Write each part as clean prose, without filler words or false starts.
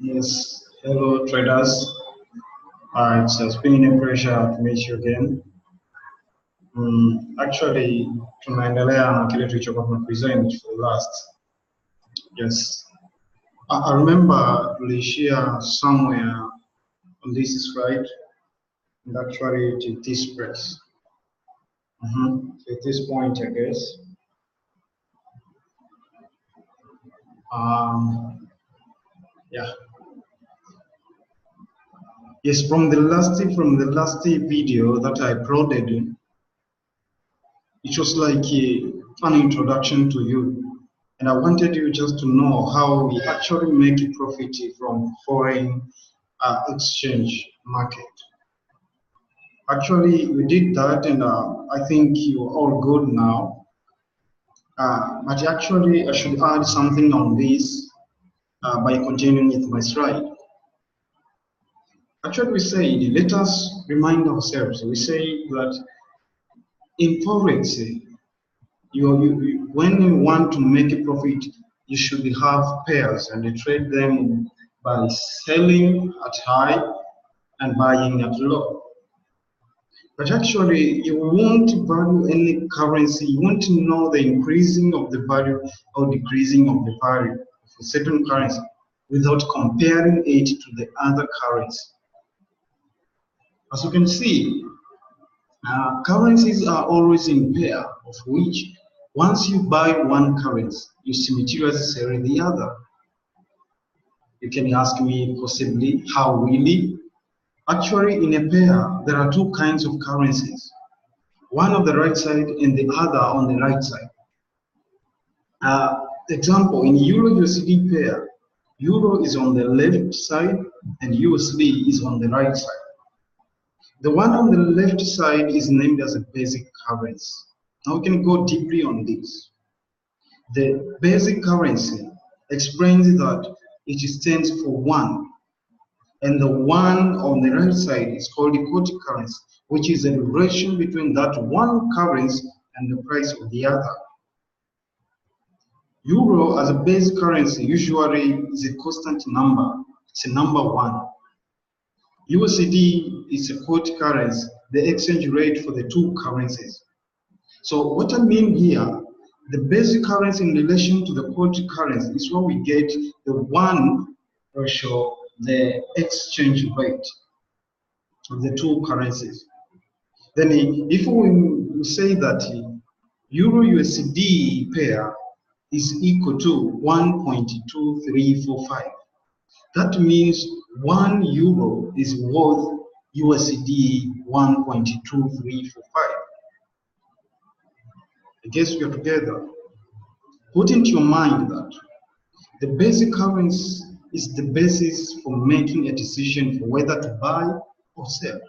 Yes, hello traders. It has been a pleasure to meet you again. Actually, tunaendelea na kile tulichokuwa tumepresent for the last. Yes, I remember tulishia somewhere on this slide, and actually to this place. At this point, I guess. Yeah. Yes, from the last video that I uploaded, it was like an introduction to you, and I wanted you just to know how we actually make a profit from foreign exchange market. Actually, we did that, and I think you're all good now. But actually, I should add something on this by continuing with my slide. Actually, we say, let us remind ourselves. We say that in Forex, when you want to make a profit, you should have pairs and you trade them by selling at high and buying at low. But actually, you won't value any currency. You won't know the increasing of the value or decreasing of the value of a certain currency without comparing it to the other currency. As you can see, currencies are always in pair, of which once you buy one currency, you simultaneously sell the other. You can ask me possibly how really? Actually, in a pair, there are two kinds of currencies. One on the right side and the other on the right side. Example, in Euro-USD pair, Euro is on the left side and USD is on the right side. The one on the left side is named as a basic currency. Now we can go deeply on this. The basic currency explains that it stands for one, and the one on the right side is called the quoted currency, which is a relation between that one currency and the price of the other. Euro as a basic currency usually is a constant number. It's a number one. USD is a quoted currency, the exchange rate for the two currencies. So what I mean here, the basic currency in relation to the quoted currency is where we get the one ratio, the exchange rate of the two currencies. Then if we say that Euro-USD pair is equal to 1.2345, that means 1 euro is worth USD 1.2345. I guess we are together. Put into your mind that the basic currency is the basis for making a decision for whether to buy or sell.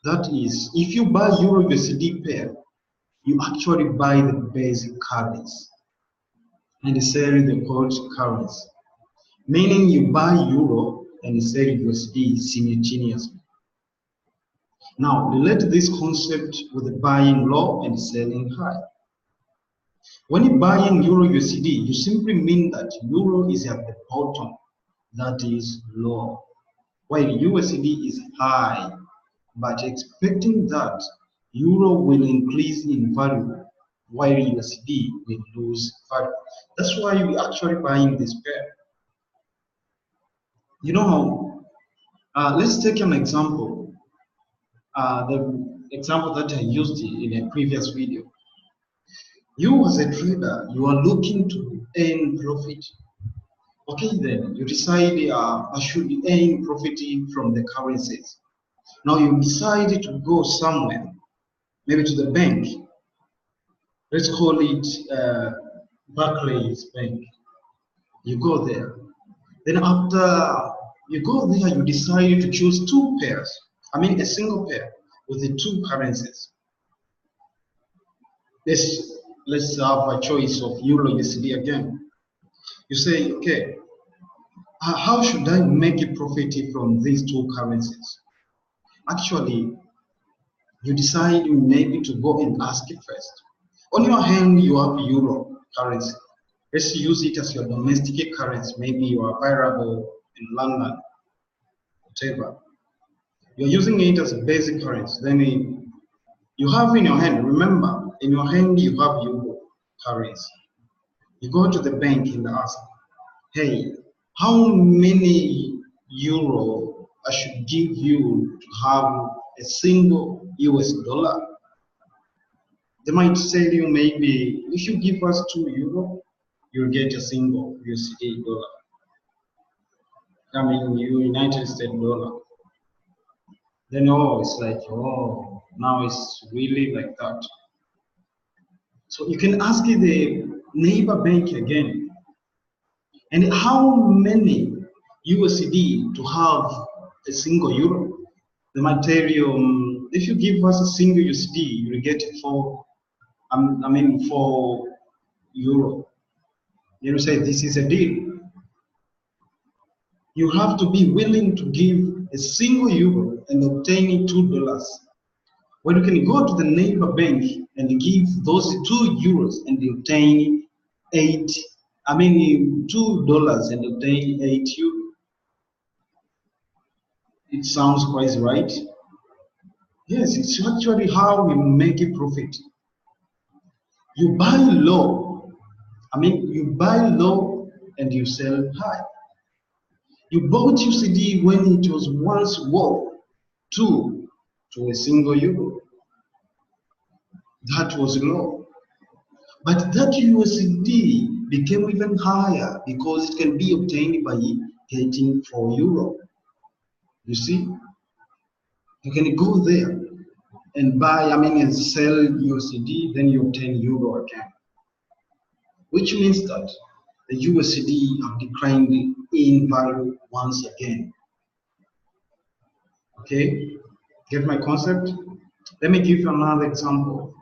That is, if you buy Euro-USD pair, you actually buy the basic currency and sell the quoted currency, meaning you buy Euro and sell USD simultaneously. Now, relate this concept with the buying low and selling high. When you buy in Euro-USD, you simply mean that Euro is at the bottom, that is low, while USD is high, but expecting that Euro will increase in value, while USD will lose value. That's why we actually buying this pair. You know, let's take an example. The example that I used in a previous video. You as a trader, you are looking to earn profit. Okay, then you decide I should earn profit from the currencies. Now you decide to go somewhere, maybe to the bank. Let's call it Barclays Bank. You go there. Then after you go there, you decide to choose two pairs. I mean a single pair with the two currencies. Let's have a choice of Euro-USD again. You say, okay, how should I make a profit from these two currencies? Actually, you decide maybe to go and ask it first. On your hand, you have Euro currency. Let's use it as your domestic currency. Maybe you are variable in London, whatever. You're using it as a basic currency. Then you have in your hand, remember, in your hand you have euro currency. You go to the bank and ask, hey, how many euro I should give you to have a single US dollar? They might say to you, maybe if you give us €2, you'll get a single USD dollar. I mean, United States dollar. Then, oh, it's like, oh, now it's really like that. So you can ask the neighbor bank again, and how many USD to have a single euro? They might tell you, if you give us a single USD, you will get for euro. You say this is a deal. You have to be willing to give a single euro and obtain $2. When you can go to the neighbor bank and give those €2 and obtain $2 and obtain €8. It sounds quite right. Yes, it's actually how we make a profit. You buy low. You buy low and you sell high. You bought UCD when it was once worth 2 to a single euro. That was low. But that USD became even higher because it can be obtained by getting €4. You see? You can go there and buy, and sell USD, then you obtain euro again. Which means that the USD have declined in value once again. Okay? Get my concept? Let me give you another example.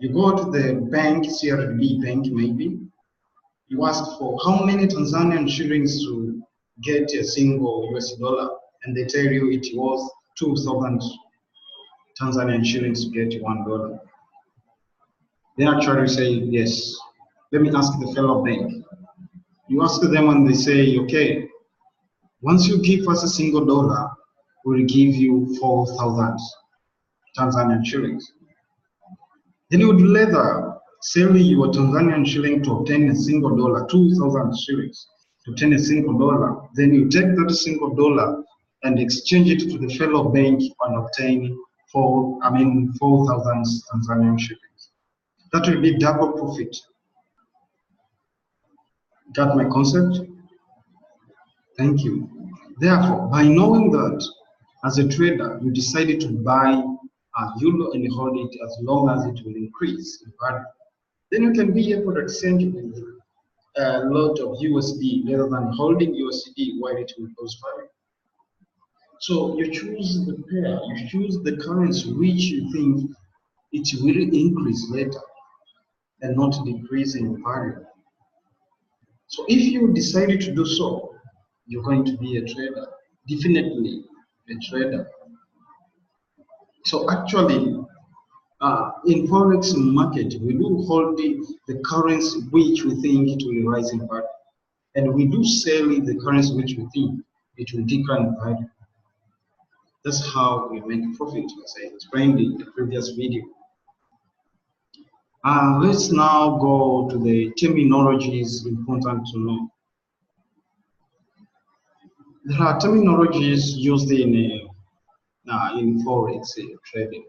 You go to the bank, CRB bank maybe, you ask for how many Tanzanian shillings to get a single US dollar, and they tell you it was 2,000 Tanzanian shillings to get $1. They actually say, yes, let me ask the fellow bank. You ask them and they say, okay, once you give us a single dollar, we'll give you 4,000 Tanzanian shillings. Then you would later sell your Tanzanian shilling to obtain a single dollar, 2,000 shillings to obtain a single dollar. Then you take that single dollar and exchange it to the fellow bank and obtain 4,000 Tanzanian shillings. That will be double profit. Got my concept? Thank you. Therefore, by knowing that as a trader, you decided to buy a euro and hold it as long as it will increase in value, then you can be able to exchange with a lot of USD rather than holding USD while it will lose value. So you choose the pair, you choose the currency which you think it will increase later and not decrease in value. So if you decided to do so, you're going to be a trader, definitely a trader. So actually, in Forex market, we do hold the currency which we think it will rise in value, and we do sell the currency which we think it will decline in value. That's how we make profit, as I explained in the previous video. Let's now go to the terminologies important to know. There are terminologies used in Forex trading.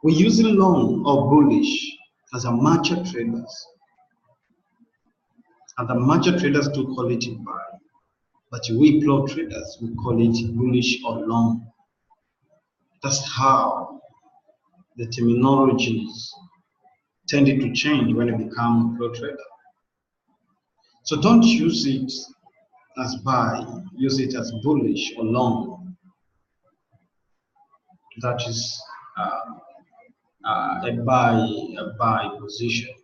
We use long or bullish as a market traders. And the market traders do call it buy. But we pro traders, we call it bullish or long. That's how the terminologies tended to change when you become a pro trader. So don't use it as buy, use it as bullish or long. That is a buy position.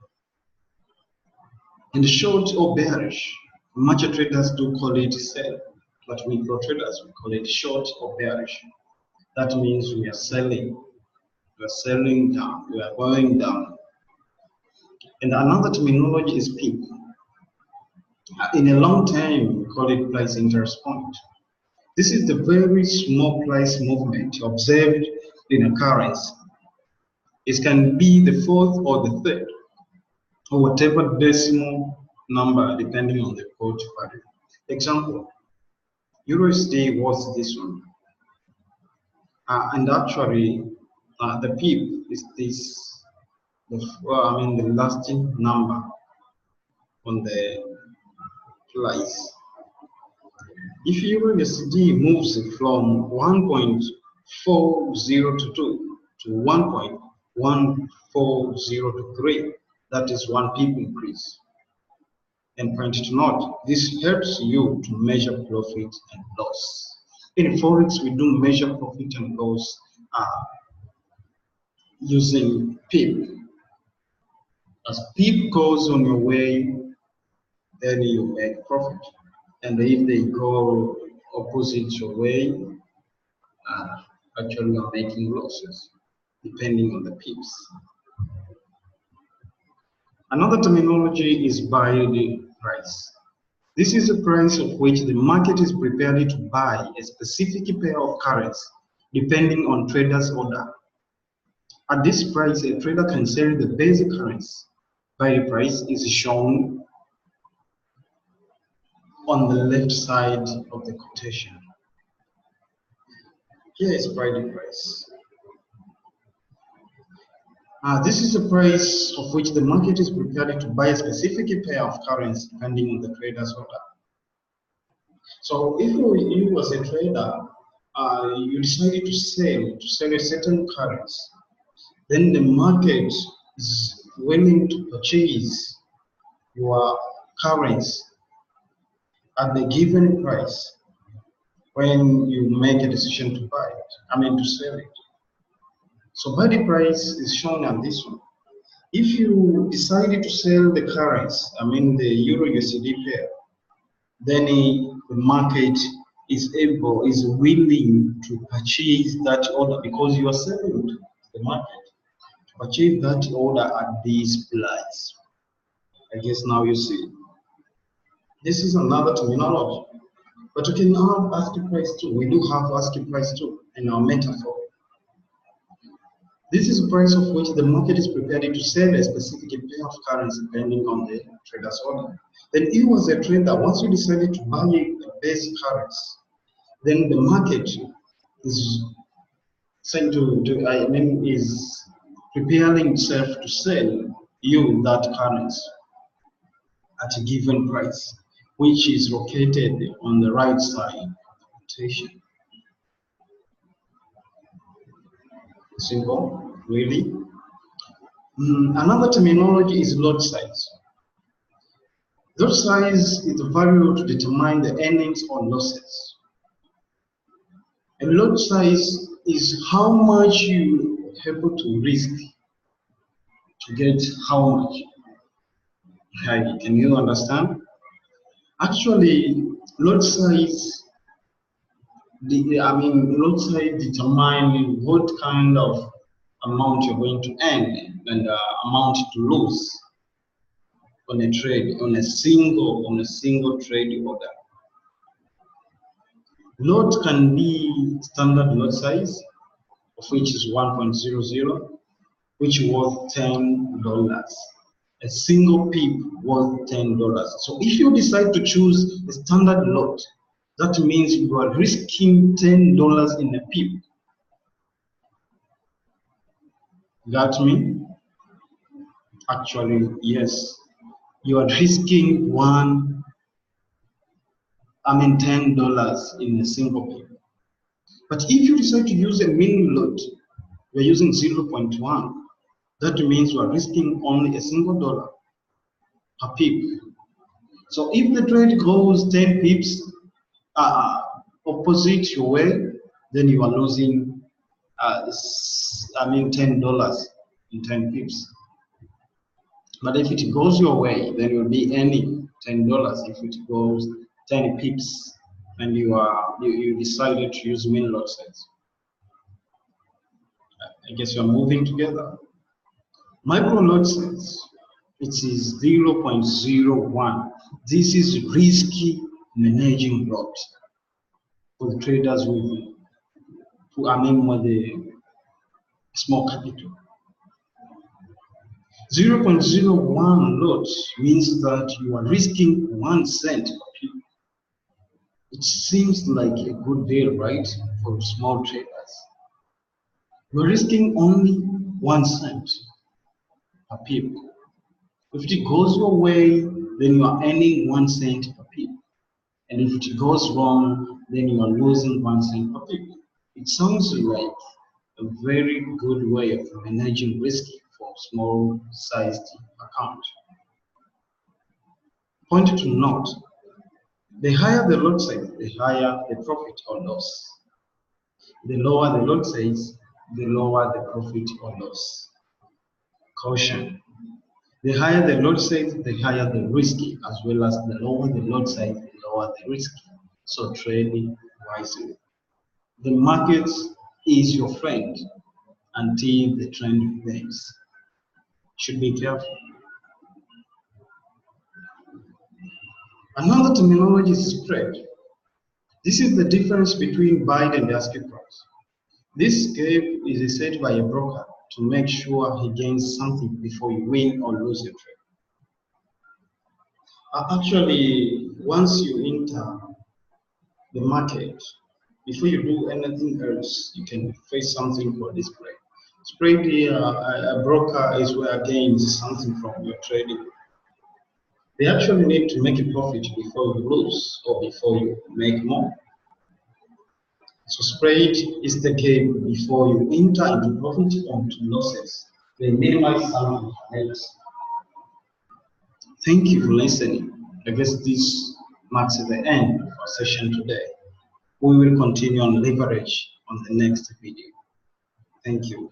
And short or bearish, market traders do call it sell, but we pro traders we call it short or bearish. That means we are selling. We are selling down. We are going down. And another terminology is peak. In a long term, we call it price interest point. This is the very small price movement observed in a currency. It can be the fourth or the third, or whatever decimal number depending on the quote value. Example, USD was this one. And actually, the PIP is this, the lasting number on the price. If USD moves from 1.4022 to 1.14023, that is one PIP increase. And point to note, this helps you to measure profit and loss. In Forex, we do measure profit and loss using PIP. As PIP goes on your way, then you make profit. And if they go opposite your way, actually you are making losses, depending on the PIPs. Another terminology is buy the price. This is the price of which the market is prepared to buy a specific pair of currency, depending on trader's order. At this price, a trader can sell the basic currency. Buy the price is shown on the left side of the quotation. Here is buy the price. This is the price of which the market is prepared to buy a specific pair of currency depending on the trader's order. So if you as a trader, you decided to sell a certain currency, then the market is willing to purchase your currency at the given price when you make a decision to buy it, to sell it. So buy the price is shown on this one. If you decided to sell the currency, the Euro USD pair, then the market is willing to purchase that order because you are selling to the market to purchase that order at this price. I guess now you see. This is another terminology. But you can have asking price too. We do have asking price too in our metaphor. This is the price of which the market is prepared to sell a specific pair of currency depending on the trader's order. Then you as a trader, once you decided to buy a base currency, then the market is is preparing itself to sell you that currency at a given price, which is located on the right side of the quotation. Simple, really. Another terminology is lot size. Lot size is the value to determine the earnings or losses. And lot size is how much you are able to risk to get how much. Can you understand? Actually, lot size lot size determine what kind of amount you're going to earn and amount to lose on a trade, on a single trade order. Lot can be standard lot size, of which is 1.00, which worth $10. A single pip worth $10. So if you decide to choose a standard lot, that means you are risking $10 in a pip. Got me? Actually, yes. You are risking $10 in a single pip. But if you decide to use a mini lot, you're using 0.1. That means you are risking only a single dollar per pip. So if the trade goes 10 pips opposite your way, then you are losing $10 in 10 pips. But if it goes your way, then you'll be earning $10 if it goes 10 pips and you decided to use mini lot size. I guess you're moving together. Micro lot size It is 0.01. This is risky managing lot for the traders who are named with the small capital. 0.01 lot means that you are risking 1 cent per pip. It seems like a good deal, right, for small traders. You're risking only 1 cent per pip. If it goes your way, then you are earning 1 cent per pip. And if it goes wrong, then you are losing 1 cent per pip. It sounds like a very good way of managing risk for small-sized account. Point to note, the higher the lot size, the higher the profit or loss. The lower the lot size, the lower the profit or loss. Caution. The higher the lot size, the higher the risk, as well as the lower the lot size, the lower the risk. So trade wisely. The market is your friend until the trend bends. Should be careful. Another terminology is spread. This is the difference between bid and ask price. This gap is set by a broker to make sure he gains something before you win or lose your trade. Actually, once you enter the market, before you do anything else, you can face something called a spread. Spread here, a broker is where gains something from your trading. They actually need to make a profit before you lose or before you make more. So spread is the game before you enter into profit or into losses. They minimize some losses. Thank you for listening. I guess this marks the end of our session today. We will continue on leverage on the next video. Thank you.